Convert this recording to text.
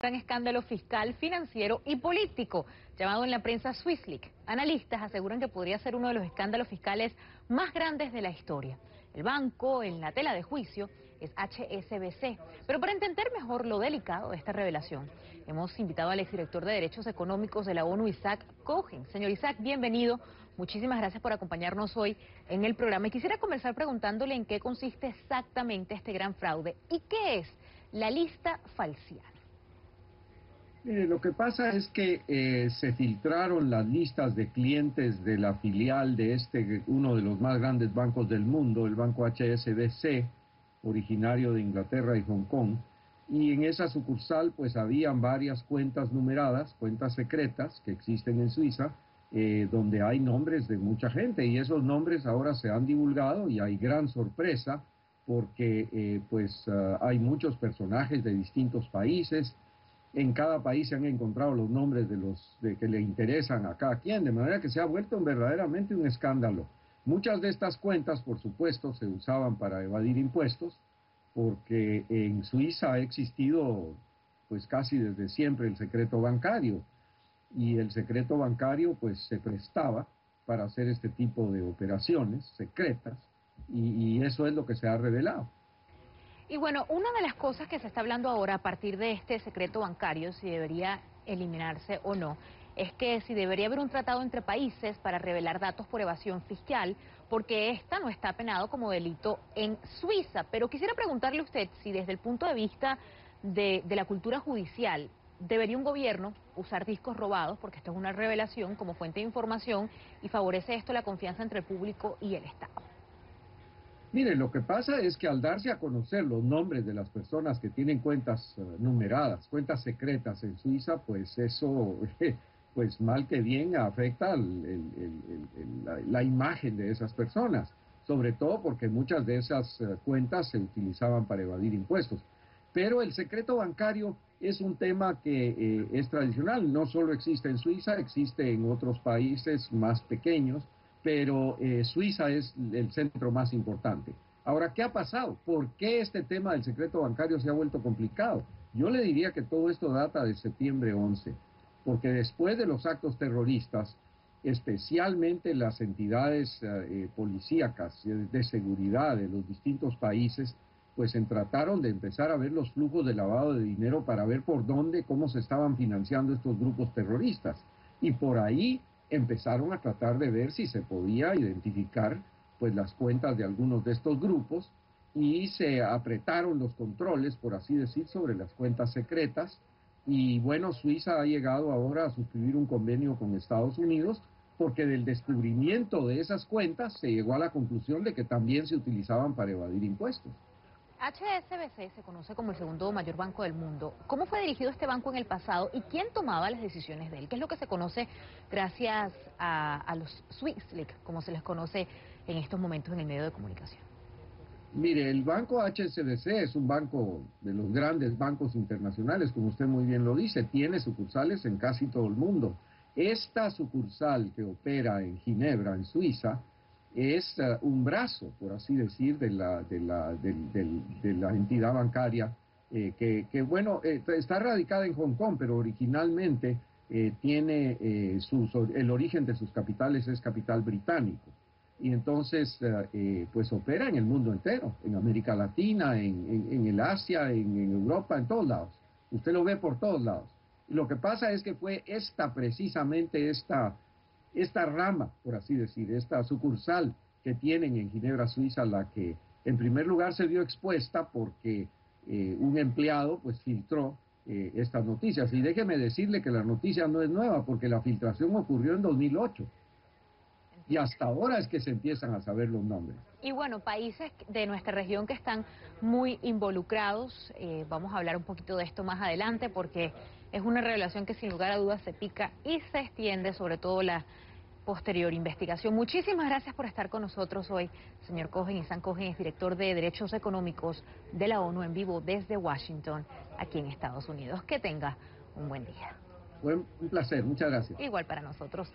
gran escándalo fiscal, financiero y político, llamado en la prensa SwissLeaks. Analistas aseguran que podría ser uno de los escándalos fiscales más grandes de la historia. El banco en la tela de juicio es HSBC. Pero para entender mejor lo delicado de esta revelación, hemos invitado al exdirector de Derechos Económicos de la ONU, Isaac Cohen. Señor Isaac, bienvenido. Muchísimas gracias por acompañarnos hoy en el programa. Y quisiera comenzar preguntándole en qué consiste exactamente este gran fraude y qué es la lista falciana. Mire, lo que pasa es que se filtraron las listas de clientes de la filial de uno de los más grandes bancos del mundo, el banco HSBC, originario de Inglaterra y Hong Kong, y en esa sucursal pues habían varias cuentas numeradas, cuentas secretas que existen en Suiza, donde hay nombres de mucha gente, y esos nombres ahora se han divulgado y hay gran sorpresa porque hay muchos personajes de distintos países. En cada país se han encontrado los nombres de los que le interesan a cada quien, de manera que se ha vuelto verdaderamente un escándalo. Muchas de estas cuentas, por supuesto, se usaban para evadir impuestos, porque en Suiza ha existido pues casi desde siempre el secreto bancario, y el secreto bancario pues se prestaba para hacer este tipo de operaciones secretas, y eso es lo que se ha revelado. Y bueno, una de las cosas que se está hablando ahora a partir de este secreto bancario, si debería eliminarse o no, es que si debería haber un tratado entre países para revelar datos por evasión fiscal, porque esta no está penado como delito en Suiza. Pero quisiera preguntarle a usted si desde el punto de vista de la cultura judicial, ¿debería un gobierno usar discos robados, porque esto es una revelación, como fuente de información, y favorece esto la confianza entre el público y el Estado? Mire, lo que pasa es que al darse a conocer los nombres de las personas que tienen cuentas numeradas, cuentas secretas en Suiza, pues eso, pues mal que bien, afecta la imagen de esas personas, sobre todo porque muchas de esas cuentas se utilizaban para evadir impuestos. Pero el secreto bancario es un tema que es tradicional, no solo existe en Suiza, existe en otros países más pequeños, pero Suiza es el centro más importante. Ahora, ¿qué ha pasado? ¿Por qué este tema del secreto bancario se ha vuelto complicado? Yo le diría que todo esto data de septiembre 11, porque después de los actos terroristas, especialmente las entidades policíacas de seguridad de los distintos países, pues trataron de empezar a ver los flujos de lavado de dinero para ver por dónde, cómo se estaban financiando estos grupos terroristas. Y por ahí empezaron a tratar de ver si se podía identificar pues las cuentas de algunos de estos grupos, y se apretaron los controles, por así decir, sobre las cuentas secretas. Y bueno, Suiza ha llegado ahora a suscribir un convenio con Estados Unidos, porque del descubrimiento de esas cuentas se llegó a la conclusión de que también se utilizaban para evadir impuestos. HSBC se conoce como el segundo mayor banco del mundo. ¿Cómo fue dirigido este banco en el pasado y quién tomaba las decisiones de él? ¿Qué es lo que se conoce gracias a los SwissLeaks, como se les conoce en estos momentos en el medio de comunicación? Mire, el banco HSBC es un banco de los grandes bancos internacionales, como usted muy bien lo dice, tiene sucursales en casi todo el mundo. Esta sucursal que opera en Ginebra, en Suiza, es un brazo, por así decir, de la entidad bancaria, está radicada en Hong Kong, pero originalmente tiene el origen de sus capitales es capital británico. Y entonces pues opera en el mundo entero, en América Latina, en el Asia, en Europa, en todos lados. Usted lo ve por todos lados. Y lo que pasa es que fue precisamente esta rama, por así decir, esta sucursal que tienen en Ginebra, Suiza, la que en primer lugar se vio expuesta porque un empleado pues filtró estas noticias. Y déjeme decirle que la noticia no es nueva, porque la filtración ocurrió en 2008. Y hasta ahora es que se empiezan a saber los nombres. Y bueno, países de nuestra región que están muy involucrados, vamos a hablar un poquito de esto más adelante, porque es una revelación que sin lugar a dudas se pica y se extiende, sobre todo la posterior investigación. Muchísimas gracias por estar con nosotros hoy, señor Cohen. Isaac Cohen es director de Derechos Económicos de la ONU en vivo desde Washington, aquí en Estados Unidos. Que tenga un buen día. Fue un placer, muchas gracias. Igual para nosotros.